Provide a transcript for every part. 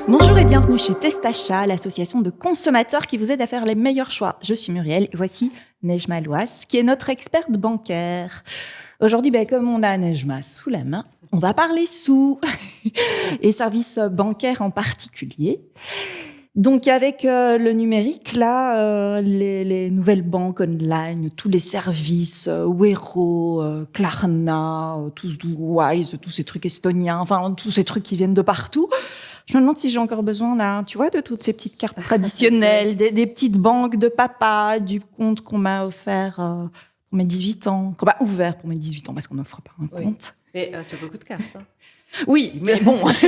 Bonjour et bienvenue chez Testachat, l'association de consommateurs qui vous aide à faire les meilleurs choix. Je suis Muriel et voici Nejma Louas, qui est notre experte bancaire. Aujourd'hui, comme on a Nejma sous la main, on va parler sous et services bancaires en particulier. Donc avec le numérique, là, les nouvelles banques online, tous les services, Wero, Klarna, Wise, tous ces trucs estoniens, enfin tous ces trucs qui viennent de partout. Je me demande si j'ai encore besoin, là, tu vois, de toutes ces petites cartes traditionnelles, des petites banques de papa, du compte qu'on m'a offert pour mes 18 ans, qu'on m'a ouvert pour mes 18 ans, parce qu'on n'offre pas un compte. Et tu as beaucoup de cartes. Hein. Oui, mais bon. Tu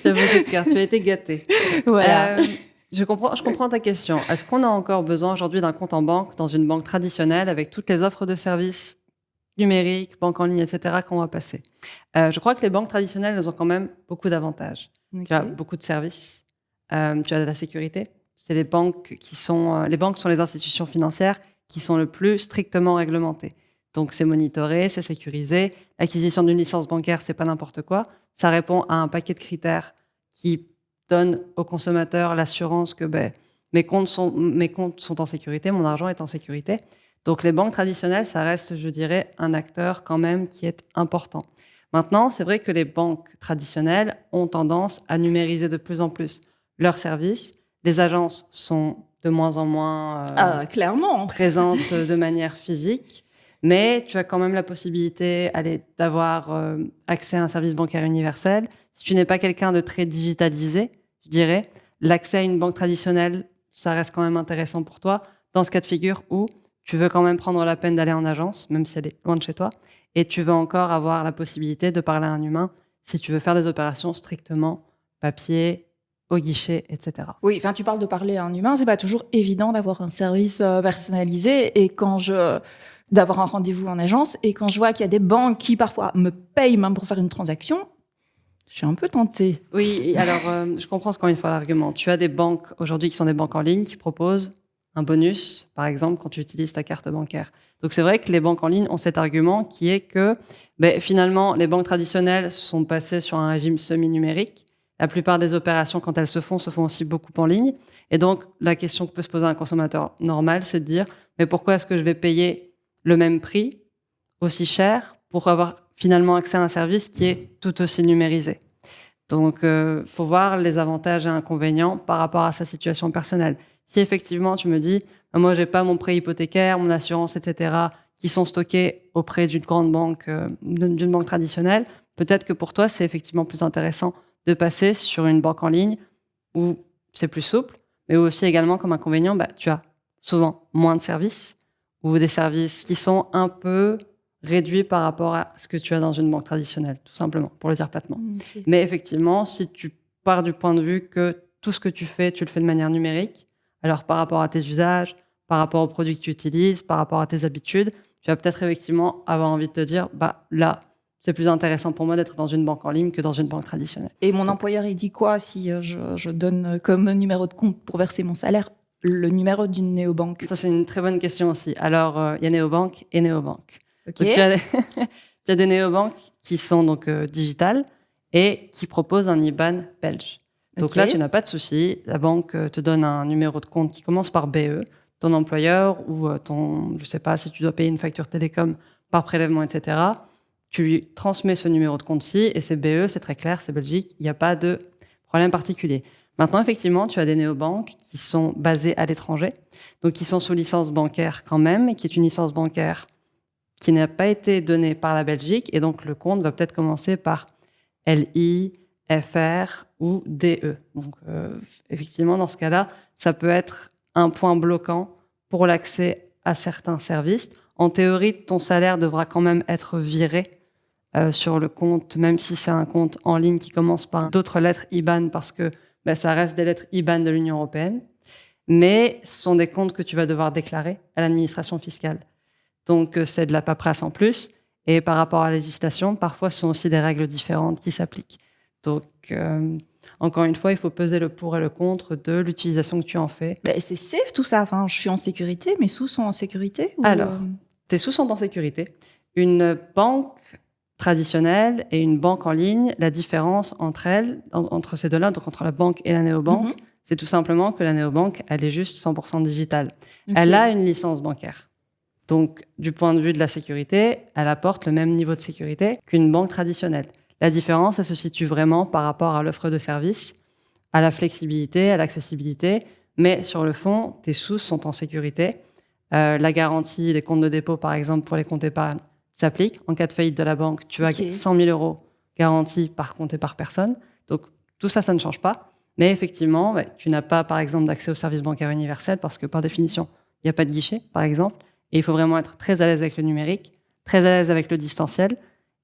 as beaucoup de cartes, tu as été gâtée. Voilà. Je comprends ta question. Est-ce qu'on a encore besoin aujourd'hui d'un compte en banque dans une banque traditionnelle avec toutes les offres de services numériques, banque en ligne, etc. qu'on va passer? Je crois que les banques traditionnelles, elles ont quand même beaucoup d'avantages. Okay. Tu as beaucoup de services, tu as de la sécurité. C'est les banques les banques sont les institutions financières qui sont le plus strictement réglementées. Donc, c'est monitoré, c'est sécurisé. L'acquisition d'une licence bancaire, c'est pas n'importe quoi. Ça répond à un paquet de critères qui donnent aux consommateurs l'assurance que mes comptes sont en sécurité, mon argent est en sécurité. Donc, les banques traditionnelles, ça reste, je dirais, un acteur quand même qui est important. Maintenant, c'est vrai que les banques traditionnelles ont tendance à numériser de plus en plus leurs services. Les agences sont de moins en moins clairement présentes de manière physique. Mais tu as quand même la possibilité d'avoir accès à un service bancaire universel. Si tu n'es pas quelqu'un de très digitalisé, je dirais, l'accès à une banque traditionnelle, ça reste quand même intéressant pour toi. Dans ce cas de figure où tu veux quand même prendre la peine d'aller en agence, même si elle est loin de chez toi, et tu veux encore avoir la possibilité de parler à un humain si tu veux faire des opérations strictement papier, au guichet, etc. Oui, enfin, tu parles de parler à un humain, c'est pas toujours évident d'avoir un service personnalisé, et d'avoir un rendez-vous en agence, et quand je vois qu'il y a des banques qui parfois me payent même pour faire une transaction, je suis un peu tentée. Oui, alors je comprends encore une fois l'argument. Tu as des banques aujourd'hui qui sont des banques en ligne qui proposent un bonus, par exemple, quand tu utilises ta carte bancaire. Donc c'est vrai que les banques en ligne ont cet argument qui est que finalement, les banques traditionnelles sont passées sur un régime semi-numérique. La plupart des opérations, quand elles se font aussi beaucoup en ligne. Et donc, la question que peut se poser un consommateur normal, c'est de dire, mais pourquoi est-ce que je vais payer le même prix, aussi cher, pour avoir finalement accès à un service qui est tout aussi numérisé? Donc, faut voir les avantages et inconvénients par rapport à sa situation personnelle. Si effectivement, tu me dis, moi, j'ai pas mon prêt hypothécaire, mon assurance, etc., qui sont stockés auprès d'une grande banque, d'une banque traditionnelle, peut-être que pour toi, c'est effectivement plus intéressant de passer sur une banque en ligne où c'est plus souple, mais aussi également comme inconvénient, tu as souvent moins de services ou des services qui sont un peu réduits par rapport à ce que tu as dans une banque traditionnelle, tout simplement, pour le dire platement. Okay. Mais effectivement, si tu pars du point de vue que tout ce que tu le fais de manière numérique, alors par rapport à tes usages, par rapport aux produits que tu utilises, par rapport à tes habitudes, tu vas peut-être effectivement avoir envie de te dire, là, c'est plus intéressant pour moi d'être dans une banque en ligne que dans une banque traditionnelle. Et mon employeur, il dit quoi si je donne comme numéro de compte pour verser mon salaire le numéro d'une néobanque? Ça, c'est une très bonne question aussi. Alors, il y a néobanque et néobanque. Okay. Donc, tu as des néobanques qui sont donc digitales et qui proposent un IBAN belge. Donc là, tu n'as pas de souci. La banque te donne un numéro de compte qui commence par BE. Ton employeur ou je sais pas, si tu dois payer une facture télécom par prélèvement, etc., tu lui transmets ce numéro de compte-ci et c'est BE, c'est très clair, c'est Belgique, il n'y a pas de problème particulier. Maintenant, effectivement, tu as des néobanques qui sont basées à l'étranger, donc qui sont sous licence bancaire quand même, et qui est une licence bancaire qui n'a pas été donnée par la Belgique, et donc le compte va peut-être commencer par LI, FR ou DE. Donc, effectivement, dans ce cas-là, ça peut être un point bloquant pour l'accès à certains services. En théorie, ton salaire devra quand même être viré sur le compte, même si c'est un compte en ligne qui commence par d'autres lettres IBAN, parce que ça reste des lettres IBAN de l'Union européenne. Mais ce sont des comptes que tu vas devoir déclarer à l'administration fiscale. Donc, c'est de la paperasse en plus. Et par rapport à la législation, parfois, ce sont aussi des règles différentes qui s'appliquent. Donc, encore une fois, il faut peser le pour et le contre de l'utilisation que tu en fais. C'est safe tout ça. Enfin, je suis en sécurité, mes sous sont en sécurité Alors, tes sous sont en sécurité. Une banque traditionnelle et une banque en ligne, la différence entre ces deux-là, donc entre la banque et la néobanque, c'est tout simplement que la néobanque, elle est juste 100% digitale. Okay. Elle a une licence bancaire. Donc, du point de vue de la sécurité, elle apporte le même niveau de sécurité qu'une banque traditionnelle. La différence, elle se situe vraiment par rapport à l'offre de service, à la flexibilité, à l'accessibilité, mais sur le fond, tes sous sont en sécurité. La garantie des comptes de dépôt, par exemple, pour les comptes épargne, s'applique. En cas de faillite de la banque, tu as 100 000 € garantis par compte et par personne. Donc, tout ça, ça ne change pas. Mais effectivement, tu n'as pas, par exemple, d'accès au service bancaire universel parce que, par définition, il n'y a pas de guichet, par exemple. Et il faut vraiment être très à l'aise avec le numérique, très à l'aise avec le distanciel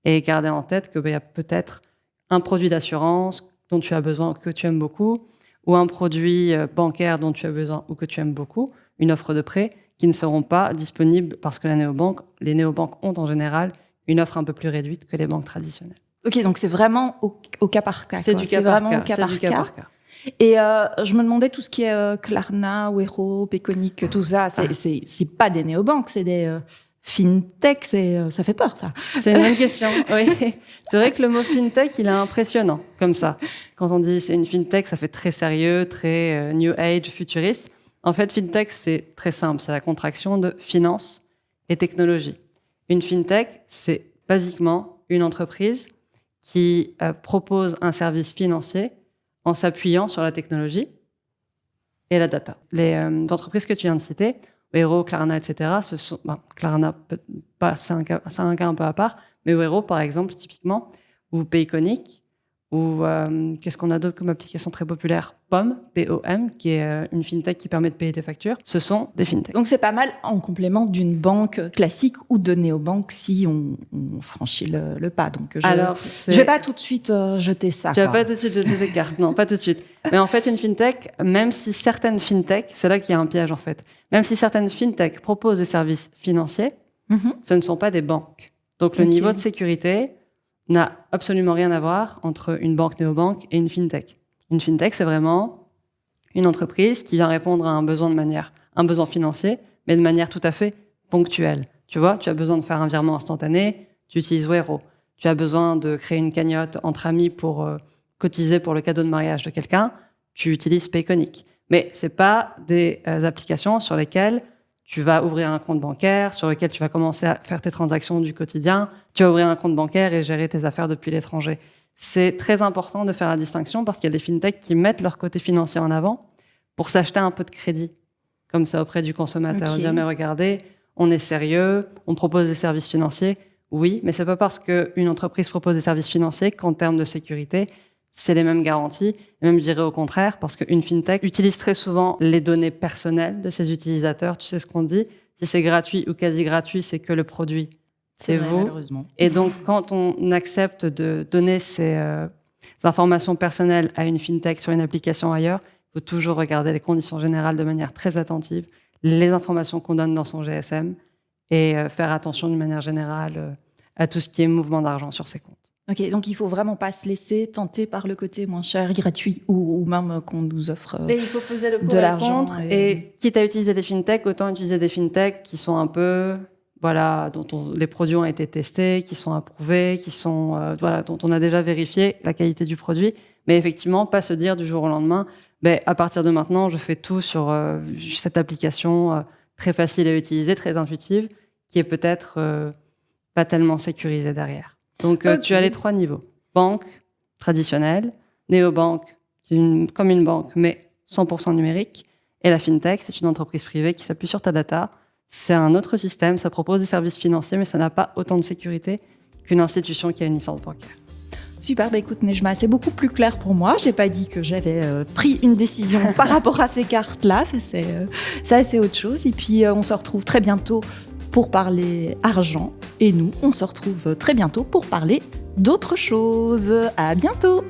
et garder en tête qu'il y a peut-être un produit d'assurance dont tu as besoin, que tu aimes beaucoup, ou un produit bancaire dont tu as besoin ou que tu aimes beaucoup, une offre de prêt, qui ne seront pas disponibles parce que les néobanques ont en général une offre un peu plus réduite que les banques traditionnelles. Ok, donc c'est vraiment au cas par cas. C'est du cas par cas. Et je me demandais tout ce qui est Klarna, Wero, Payconiq, tout ça, c'est pas des néobanques, c'est des fintech, ça fait peur, ça. C'est une bonne question, oui. C'est vrai que le mot fintech, il est impressionnant, comme ça. Quand on dit c'est une fintech, ça fait très sérieux, très new age, futuriste. En fait, fintech, c'est très simple, c'est la contraction de finance et technologie. Une fintech, c'est basiquement une entreprise qui propose un service financier en s'appuyant sur la technologie et la data. Les entreprises que tu viens de citer, Wero, Klarna, etc., Klarna, c'est un cas un peu à part, mais Wero, par exemple, typiquement, ou Payconiq, ou qu'est-ce qu'on a d'autre comme application très populaire ? POM, P-O-M, qui est une fintech qui permet de payer tes factures. Ce sont des fintechs. Donc c'est pas mal en complément d'une banque classique ou de néobanque si on franchit le pas. Donc je vais pas tout de suite jeter ça. Tu vas pas tout de suite jeter tes cartes, non, pas tout de suite. Mais en fait, une fintech, même si certaines fintechs, c'est là qu'il y a un piège en fait, même si certaines fintechs proposent des services financiers, ce ne sont pas des banques. Donc le niveau de sécurité n'a absolument rien à voir entre une banque néobanque et une fintech. Une fintech, c'est vraiment une entreprise qui vient répondre à un besoin financier, mais de manière tout à fait ponctuelle. Tu vois, tu as besoin de faire un virement instantané, tu utilises Wero. Tu as besoin de créer une cagnotte entre amis pour cotiser pour le cadeau de mariage de quelqu'un, tu utilises Payconiq. Mais c'est pas des applications sur lesquelles tu vas ouvrir un compte bancaire, sur lequel tu vas commencer à faire tes transactions du quotidien. Tu vas ouvrir un compte bancaire et gérer tes affaires depuis l'étranger. C'est très important de faire la distinction parce qu'il y a des fintechs qui mettent leur côté financier en avant pour s'acheter un peu de crédit, comme ça auprès du consommateur. Dire, mais regardez, on est sérieux, on propose des services financiers. Oui, mais c'est pas parce qu'une entreprise propose des services financiers qu'en termes de sécurité, c'est les mêmes garanties. Et même, je dirais au contraire, parce qu'une fintech utilise très souvent les données personnelles de ses utilisateurs. Tu sais ce qu'on dit. Si c'est gratuit ou quasi gratuit, c'est que le produit, c'est vous. Malheureusement. Et donc, quand on accepte de donner ces informations personnelles à une fintech sur une application ailleurs, il faut toujours regarder les conditions générales de manière très attentive, les informations qu'on donne dans son GSM et faire attention d'une manière générale à tout ce qui est mouvement d'argent sur ses comptes. Ok, donc il faut vraiment pas se laisser tenter par le côté moins cher, gratuit, ou même qu'on nous offre mais il faut peser le pour de l'argent. Et quitte à utiliser des fintechs, autant utiliser des fintechs qui sont un peu, dont les produits ont été testés, qui sont approuvés, qui sont, dont on a déjà vérifié la qualité du produit. Mais effectivement, pas se dire du jour au lendemain, à partir de maintenant, je fais tout sur cette application très facile à utiliser, très intuitive, qui est peut-être pas tellement sécurisée derrière. Donc, tu as les 3 niveaux. Banque traditionnelle, néobanque, comme une banque, mais 100% numérique. Et la fintech, c'est une entreprise privée qui s'appuie sur ta data. C'est un autre système, ça propose des services financiers, mais ça n'a pas autant de sécurité qu'une institution qui a une licence bancaire. Super, écoute Nejma, c'est beaucoup plus clair pour moi. J'ai pas dit que j'avais pris une décision par rapport à ces cartes-là. Ça, c'est autre chose. Et puis, on se retrouve très bientôt pour parler argent. Et nous, on se retrouve très bientôt pour parler d'autres choses. À bientôt!